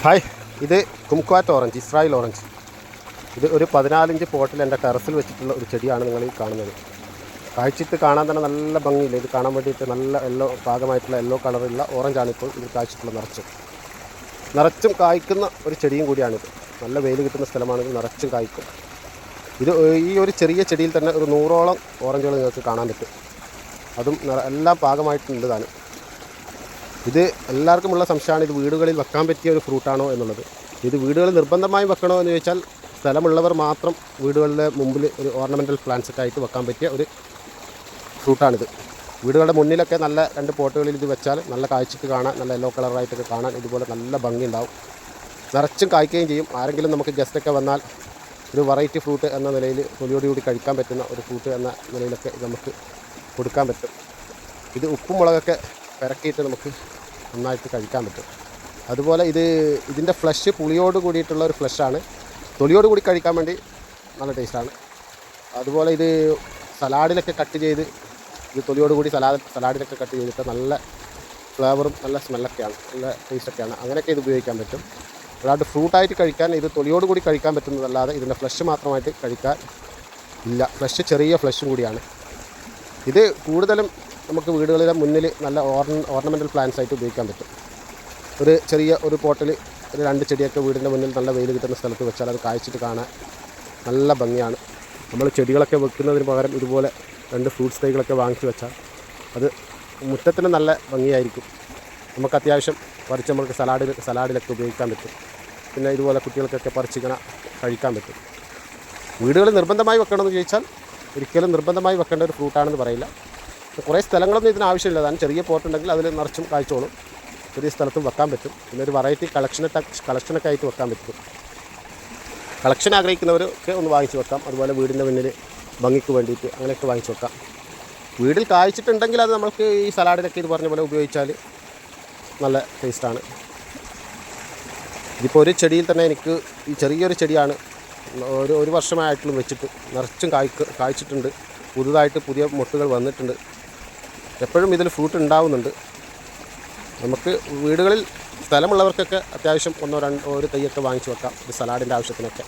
Hi, ഇത് കുംക്വാറ്റ് orange, Israel orange. ഇത് ഒരു 14 പോട്ടിൽ എൻ്റെ ടെറസിൽ വെച്ചിട്ടുള്ള ഒരു ചെടിയാണ് നിങ്ങൾ ഈ കാണുന്നത്. കാഴ്ചയിട്ട് കാണാൻ തന്നെ നല്ല ഭംഗിയില്ല. ഇത് കാണാൻ വേണ്ടിയിട്ട് നല്ല പാകമായിട്ടുള്ള യെല്ലോ കളറുള്ള ഓറഞ്ചാണ് ഇപ്പോൾ ഇത് കാഴ്ചയിട്ടുള്ള നിറച്ചും കായ്ക്കുന്ന ഒരു ചെടിയും കൂടിയാണിത്. നല്ല വെയിൽ കിട്ടുന്ന സ്ഥലമാണെങ്കിൽ നിറച്ചും കായ്ക്കും. ഇത് ഈ ഒരു ചെറിയ ചെടിയിൽ തന്നെ ഒരു 100ഓളം ഓറഞ്ചുകൾ നിങ്ങൾക്ക് കാണാൻ പറ്റും. അതും എല്ലാം പാകമായിട്ടുള്ളതാണ്. ഇത് എല്ലാവർക്കുമുള്ള സംശയമാണ്, ഇത് വീടുകളിൽ വെക്കാൻ പറ്റിയ ഒരു ഫ്രൂട്ടാണോ എന്നുള്ളത്. ഇത് വീടുകളിൽ നിർബന്ധമായും വെക്കണോ എന്ന് ചോദിച്ചാൽ സ്ഥലമുള്ളവർ മാത്രം വീടുകളിലെ മുമ്പിൽ ഒരു ഓർണമെൻ്റൽ പ്ലാന്റ്സൊക്കെ ആയിട്ട് വെക്കാൻ പറ്റിയ ഒരു ഫ്രൂട്ടാണിത്. വീടുകളുടെ മുന്നിലൊക്കെ നല്ല 2 പോട്ടുകളിൽ ഇത് വെച്ചാൽ നല്ല കാഴ്ചയ്ക്ക് കാണാൻ, നല്ല യെല്ലോ കളറായിട്ടൊക്കെ കാണാൻ ഇതുപോലെ നല്ല ഭംഗി ഉണ്ടാവും. നിറച്ചും കായ്ക്കുകയും ചെയ്യും. ആരെങ്കിലും നമുക്ക് ഗസ്റ്റൊക്കെ വന്നാൽ ഒരു വെറൈറ്റി ഫ്രൂട്ട് എന്ന നിലയിൽ തൊലിയോടുകൂടി കഴിക്കാൻ പറ്റുന്ന ഒരു ഫ്രൂട്ട് എന്ന നിലയിലൊക്കെ ഇത് നമുക്ക് കൊടുക്കാൻ പറ്റും. ഇത് ഉപ്പും മുളകൊക്കെ പെരക്കിയിട്ട് നമുക്ക് നന്നായിട്ട് കഴിക്കാൻ പറ്റും. അതുപോലെ ഇതിൻ്റെ ഫ്ലഷ് പുളിയോട് കൂടിയിട്ടുള്ള ഒരു ഫ്ലഷാണ്. തൊലിയോട് കൂടി കഴിക്കാൻ വേണ്ടി നല്ല ടേസ്റ്റാണ്. അതുപോലെ ഇത് സലാഡിലൊക്കെ കട്ട് ചെയ്ത്, ഇത് തൊലിയോട് കൂടി സലാഡിലൊക്കെ കട്ട് ചെയ്തിട്ട് നല്ല ഫ്ലേവറും നല്ല സ്മെല്ലൊക്കെയാണ്, നല്ല ടേസ്റ്റൊക്കെയാണ്. അങ്ങനെയൊക്കെ ഇത് ഉപയോഗിക്കാൻ പറ്റും. അല്ലാണ്ട് ഫ്രൂട്ടായിട്ട് കഴിക്കാൻ, ഇത് തൊലിയോട് കൂടി കഴിക്കാൻ പറ്റുന്നതല്ലാതെ ഇതിൻ്റെ ഫ്ലഷ് മാത്രമായിട്ട് കഴിക്കാൻ ഇല്ല. ഫ്ലഷ് ചെറിയ ഫ്ലഷും കൂടിയാണ്. ഇത് കൂടുതലും നമുക്ക് വീടുകളിലെ മുന്നിൽ നല്ല ഓർണമെൻ്റൽ പ്ലാന്റ്സ് ആയിട്ട് ഉപയോഗിക്കാൻ പറ്റും. ഒരു ചെറിയ ഒരു പോട്ടിൽ ഒരു 2 ചെടിയൊക്കെ വീടിൻ്റെ മുന്നിൽ നല്ല വെയിൽ കിട്ടുന്ന സ്ഥലത്ത് വെച്ചാൽ അത് കായ്ച്ചിട്ട് കാണാൻ നല്ല ഭംഗിയാണ്. നമ്മൾ ചെടികളൊക്കെ വെക്കുന്നതിന് പകരം ഇതുപോലെ 2 ഫ്രൂട്ട്സ് തൈകളൊക്കെ വാങ്ങിച്ച് വെച്ചാൽ അത് മുറ്റത്തിന് നല്ല ഭംഗിയായിരിക്കും. നമുക്ക് അത്യാവശ്യം പറിച്ച് നമുക്ക് സലാഡിലൊക്കെ ഉപയോഗിക്കാൻ പറ്റും. പിന്നെ ഇതുപോലെ കുട്ടികൾക്കൊക്കെ പറിച്ചിങ്ങനെ കഴിക്കാൻ പറ്റും. വീടുകളിൽ നിർബന്ധമായി വെക്കണമെന്ന് ചോദിച്ചാൽ ഒരിക്കലും നിർബന്ധമായി വെക്കേണ്ട ഒരു ഫ്രൂട്ടാണെന്ന് പറയില്ല. കുറേ സ്ഥലങ്ങളൊന്നും ഇതിന് ആവശ്യമില്ല. അതാണ് ചെറിയ പോട്ടുണ്ടെങ്കിൽ അതിൽ നിറച്ചും കായ്ച്ചോളും. ചെറിയ സ്ഥലത്തും വെക്കാൻ പറ്റും. പിന്നെ ഒരു വെറൈറ്റി കളക്ഷനൊക്കെ ആയിട്ട് വെക്കാൻ പറ്റും. കളക്ഷൻ ആഗ്രഹിക്കുന്നവരൊക്കെ ഒന്ന് വാങ്ങിച്ച് വെക്കാം. അതുപോലെ വീടിൻ്റെ മുന്നിൽ ഭംഗിക്ക് വേണ്ടിയിട്ട് അങ്ങനെയൊക്കെ വാങ്ങിച്ച് വെക്കാം. വീട്ടിൽ കായ്ച്ചിട്ടുണ്ടെങ്കിൽ അത് നമുക്ക് ഈ സലാഡിനൊക്കെ ഇത് പറഞ്ഞ പോലെ ഉപയോഗിച്ചാൽ നല്ല ടേസ്റ്റാണ്. ഇതിപ്പോൾ ഒരു ചെടിയിൽ തന്നെ എനിക്ക് ഈ ചെറിയൊരു ചെടിയാണ് ഒരു വർഷമായിട്ടും വെച്ചിട്ട് നിറച്ചും കായ്ച്ചിട്ടുണ്ട്. പുതിയ മൊട്ടുകൾ വന്നിട്ടുണ്ട്. എപ്പോഴും ഇതിൽ ഫ്രൂട്ട് ഉണ്ടാവുന്നുണ്ട്. നമുക്ക് വീടുകളിൽ സ്ഥലമുള്ളവർക്കൊക്കെ അത്യാവശ്യം 1 2 തൈയൊക്കെ വാങ്ങിച്ച് വെക്കാം, ഒരു സലാഡിൻ്റെ ആവശ്യത്തിനൊക്കെ.